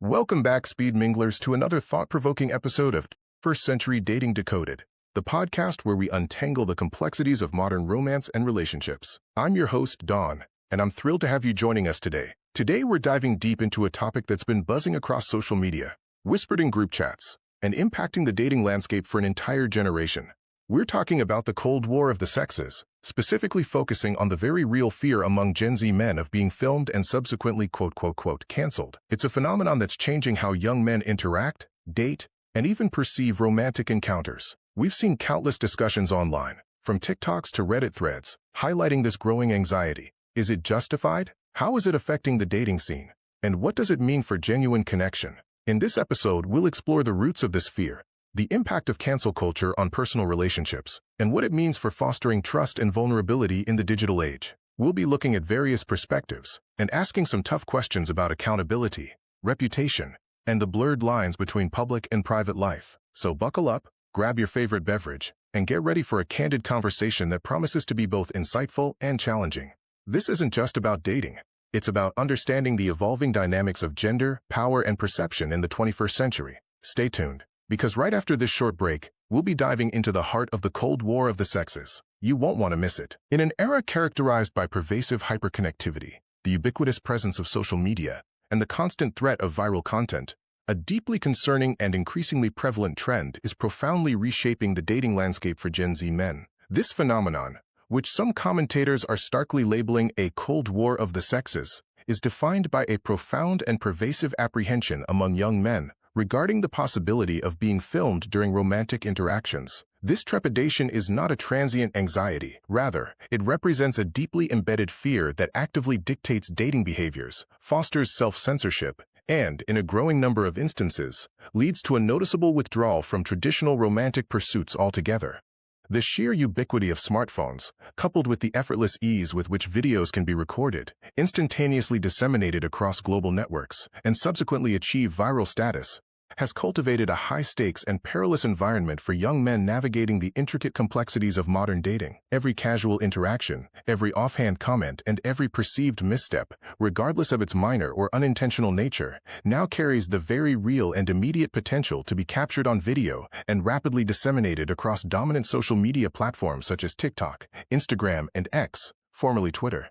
Welcome back, Speed Minglers, to another thought-provoking episode of Century Dating Decoded, the podcast where we untangle the complexities of modern romance and relationships. I'm your host, Dawn, and I'm thrilled to have you joining us today. Today, we're diving deep into a topic that's been buzzing across social media, whispered in group chats, and impacting the dating landscape for an entire generation. We're talking about the Cold War of the sexes, specifically focusing on the very real fear among Gen Z men of being filmed and subsequently quote-unquote cancelled. It's a phenomenon that's changing how young men interact, date, and even perceive romantic encounters. We've seen countless discussions online, from TikToks to Reddit threads, highlighting this growing anxiety. Is it justified? How is it affecting the dating scene? And what does it mean for genuine connection? In this episode, we'll explore the roots of this fear, the impact of cancel culture on personal relationships, and what it means for fostering trust and vulnerability in the digital age. We'll be looking at various perspectives and asking some tough questions about accountability, reputation, and the blurred lines between public and private life. So buckle up, grab your favorite beverage, and get ready for a candid conversation that promises to be both insightful and challenging. This isn't just about dating. It's about understanding the evolving dynamics of gender, power, and perception in the 21st century. Stay tuned, because right after this short break, we'll be diving into the heart of the Cold War of the sexes. You won't want to miss it. In an era characterized by pervasive hyperconnectivity, the ubiquitous presence of social media, and the constant threat of viral content, a deeply concerning and increasingly prevalent trend is profoundly reshaping the dating landscape for Gen Z men. This phenomenon, which some commentators are starkly labeling a Cold War of the sexes, is defined by a profound and pervasive apprehension among young men regarding the possibility of being filmed during romantic interactions. This trepidation is not a transient anxiety. Rather, it represents a deeply embedded fear that actively dictates dating behaviors, fosters self-censorship, and, in a growing number of instances, leads to a noticeable withdrawal from traditional romantic pursuits altogether. The sheer ubiquity of smartphones, coupled with the effortless ease with which videos can be recorded, instantaneously disseminated across global networks, and subsequently achieve viral status, has cultivated a high-stakes and perilous environment for young men navigating the intricate complexities of modern dating. Every casual interaction, every offhand comment, and every perceived misstep, regardless of its minor or unintentional nature, now carries the very real and immediate potential to be captured on video and rapidly disseminated across dominant social media platforms such as TikTok, Instagram, and X, formerly Twitter.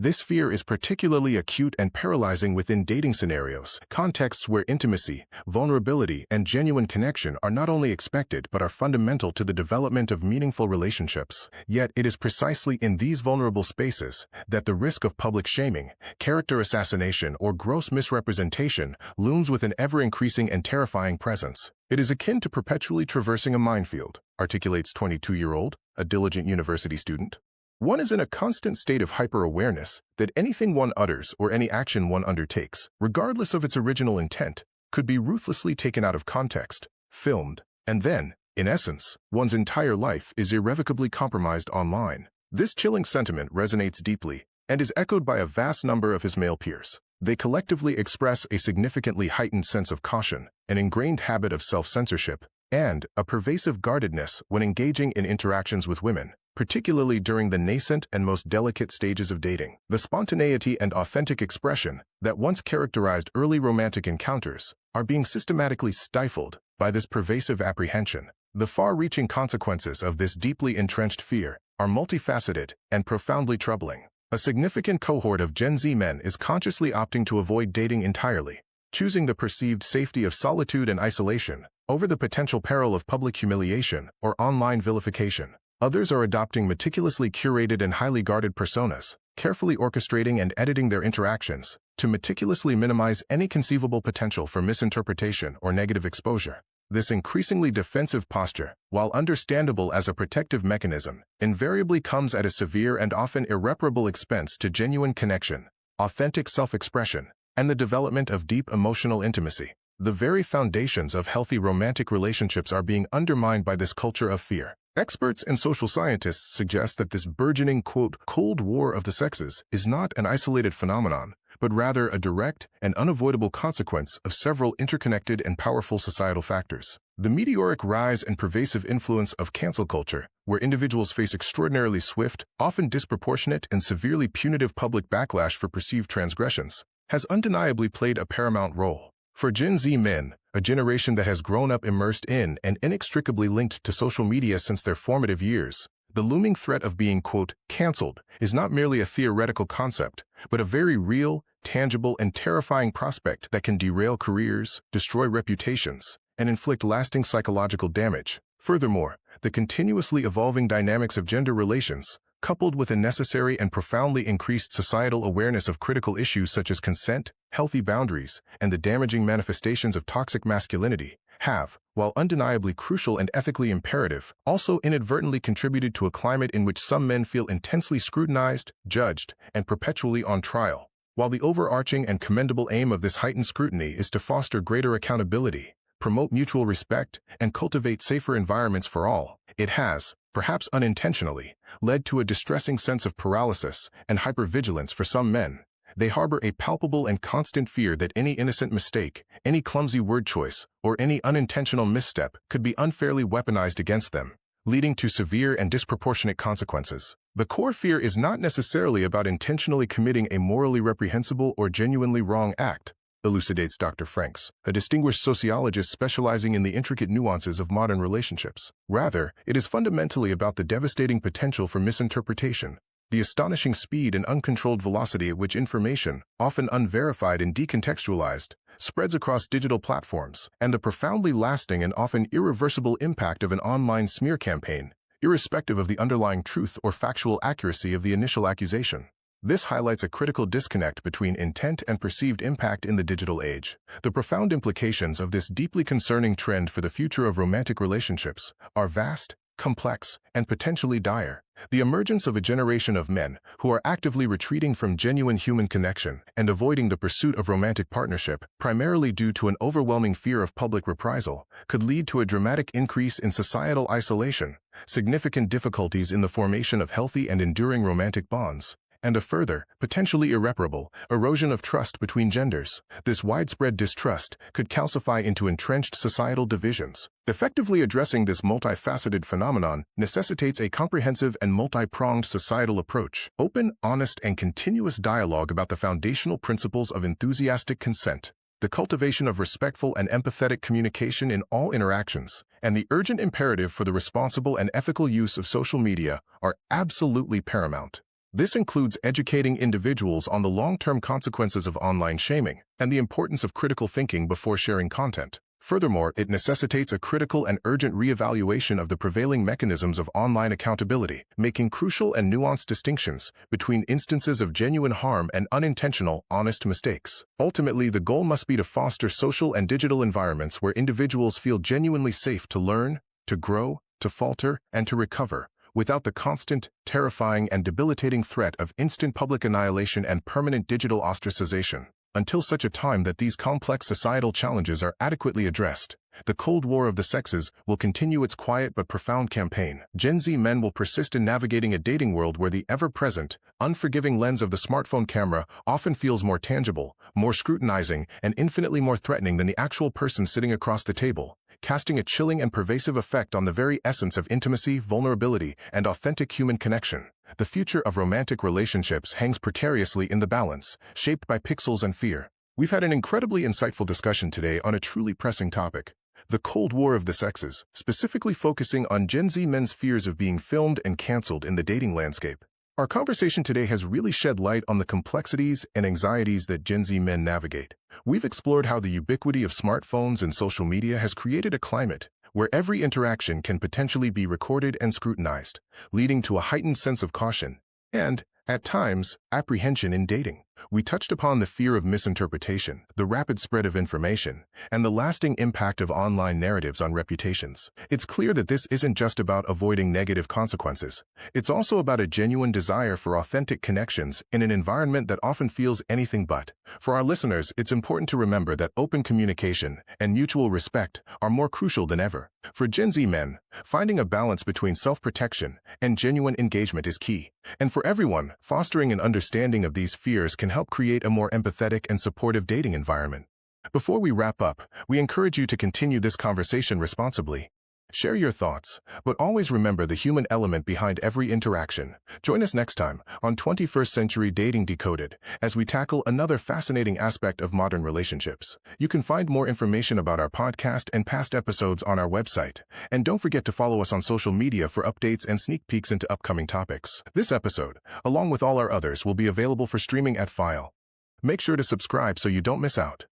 This fear is particularly acute and paralyzing within dating scenarios, contexts where intimacy, vulnerability, and genuine connection are not only expected but are fundamental to the development of meaningful relationships. Yet it is precisely in these vulnerable spaces that the risk of public shaming, character assassination, or gross misrepresentation looms with an ever-increasing and terrifying presence. It is akin to perpetually traversing a minefield, articulates 22-year-old, a diligent university student. One is in a constant state of hyper-awareness that anything one utters or any action one undertakes, regardless of its original intent, could be ruthlessly taken out of context, filmed, and then, in essence, one's entire life is irrevocably compromised online. This chilling sentiment resonates deeply and is echoed by a vast number of his male peers. They collectively express a significantly heightened sense of caution, an ingrained habit of self-censorship, and a pervasive guardedness when engaging in interactions with women, particularly during the nascent and most delicate stages of dating. The spontaneity and authentic expression that once characterized early romantic encounters are being systematically stifled by this pervasive apprehension. The far-reaching consequences of this deeply entrenched fear are multifaceted and profoundly troubling. A significant cohort of Gen Z men is consciously opting to avoid dating entirely, choosing the perceived safety of solitude and isolation over the potential peril of public humiliation or online vilification. Others are adopting meticulously curated and highly guarded personas, carefully orchestrating and editing their interactions to meticulously minimize any conceivable potential for misinterpretation or negative exposure. This increasingly defensive posture, while understandable as a protective mechanism, invariably comes at a severe and often irreparable expense to genuine connection, authentic self-expression, and the development of deep emotional intimacy. The very foundations of healthy romantic relationships are being undermined by this culture of fear. Experts and social scientists suggest that this burgeoning, quote, Cold War of the sexes is not an isolated phenomenon, but rather a direct and unavoidable consequence of several interconnected and powerful societal factors. The meteoric rise and pervasive influence of cancel culture, where individuals face extraordinarily swift, often disproportionate, and severely punitive public backlash for perceived transgressions, has undeniably played a paramount role. For Gen Z men, a generation that has grown up immersed in and inextricably linked to social media since their formative years, the looming threat of being, quote, canceled is not merely a theoretical concept, but a very real, tangible, and terrifying prospect that can derail careers, destroy reputations, and inflict lasting psychological damage. Furthermore, the continuously evolving dynamics of gender relations, coupled with a necessary and profoundly increased societal awareness of critical issues such as consent, healthy boundaries, and the damaging manifestations of toxic masculinity, have, while undeniably crucial and ethically imperative, also inadvertently contributed to a climate in which some men feel intensely scrutinized, judged, and perpetually on trial. While the overarching and commendable aim of this heightened scrutiny is to foster greater accountability, promote mutual respect, and cultivate safer environments for all, it has, perhaps unintentionally, led to a distressing sense of paralysis and hypervigilance for some men. They harbor a palpable and constant fear that any innocent mistake, any clumsy word choice, or any unintentional misstep could be unfairly weaponized against them, leading to severe and disproportionate consequences. The core fear is not necessarily about intentionally committing a morally reprehensible or genuinely wrong act, elucidates Dr. Franks, a distinguished sociologist specializing in the intricate nuances of modern relationships. Rather, it is fundamentally about the devastating potential for misinterpretation, the astonishing speed and uncontrolled velocity at which information, often unverified and decontextualized, spreads across digital platforms, and the profoundly lasting and often irreversible impact of an online smear campaign, irrespective of the underlying truth or factual accuracy of the initial accusation. This highlights a critical disconnect between intent and perceived impact in the digital age. The profound implications of this deeply concerning trend for the future of romantic relationships are vast, complex, and potentially dire. The emergence of a generation of men who are actively retreating from genuine human connection and avoiding the pursuit of romantic partnership, primarily due to an overwhelming fear of public reprisal, could lead to a dramatic increase in societal isolation, significant difficulties in the formation of healthy and enduring romantic bonds, and a further, potentially irreparable, erosion of trust between genders. This widespread distrust could calcify into entrenched societal divisions. Effectively addressing this multifaceted phenomenon necessitates a comprehensive and multi-pronged societal approach. Open, honest, and continuous dialogue about the foundational principles of enthusiastic consent, the cultivation of respectful and empathetic communication in all interactions, and the urgent imperative for the responsible and ethical use of social media are absolutely paramount. This includes educating individuals on the long-term consequences of online shaming and the importance of critical thinking before sharing content. Furthermore, it necessitates a critical and urgent re-evaluation of the prevailing mechanisms of online accountability, making crucial and nuanced distinctions between instances of genuine harm and unintentional, honest mistakes. Ultimately, the goal must be to foster social and digital environments where individuals feel genuinely safe to learn, to grow, to falter, and to recover, without the constant, terrifying, and debilitating threat of instant public annihilation and permanent digital ostracization. Until such a time that these complex societal challenges are adequately addressed, the Cold War of the sexes will continue its quiet but profound campaign. Gen Z men will persist in navigating a dating world where the ever-present, unforgiving lens of the smartphone camera often feels more tangible, more scrutinizing, and infinitely more threatening than the actual person sitting across the table, casting a chilling and pervasive effect on the very essence of intimacy, vulnerability, and authentic human connection. The future of romantic relationships hangs precariously in the balance, shaped by pixels and fear. We've had an incredibly insightful discussion today on a truly pressing topic, the Cold War of the sexes, specifically focusing on Gen Z men's fears of being filmed and canceled in the dating landscape. Our conversation today has really shed light on the complexities and anxieties that Gen Z men navigate. We've explored how the ubiquity of smartphones and social media has created a climate where every interaction can potentially be recorded and scrutinized, leading to a heightened sense of caution and, at times, apprehension in dating. We touched upon the fear of misinterpretation, the rapid spread of information, and the lasting impact of online narratives on reputations. It's clear that this isn't just about avoiding negative consequences. It's also about a genuine desire for authentic connections in an environment that often feels anything but. For our listeners, it's important to remember that open communication and mutual respect are more crucial than ever. For Gen Z men, finding a balance between self-protection and genuine engagement is key. And for everyone, fostering an understanding of these fears can help create a more empathetic and supportive dating environment. Before we wrap up, we encourage you to continue this conversation responsibly. Share your thoughts, but always remember the human element behind every interaction. Join us next time on 21st Century Dating Decoded as we tackle another fascinating aspect of modern relationships. You can find more information about our podcast and past episodes on our website. And don't forget to follow us on social media for updates and sneak peeks into upcoming topics. This episode, along with all our others, will be available for streaming at File. Make sure to subscribe so you don't miss out.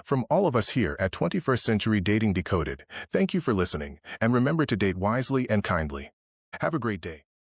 From all of us here at 21st Century Dating Decoded, thank you for listening, and remember to date wisely and kindly. Have a great day.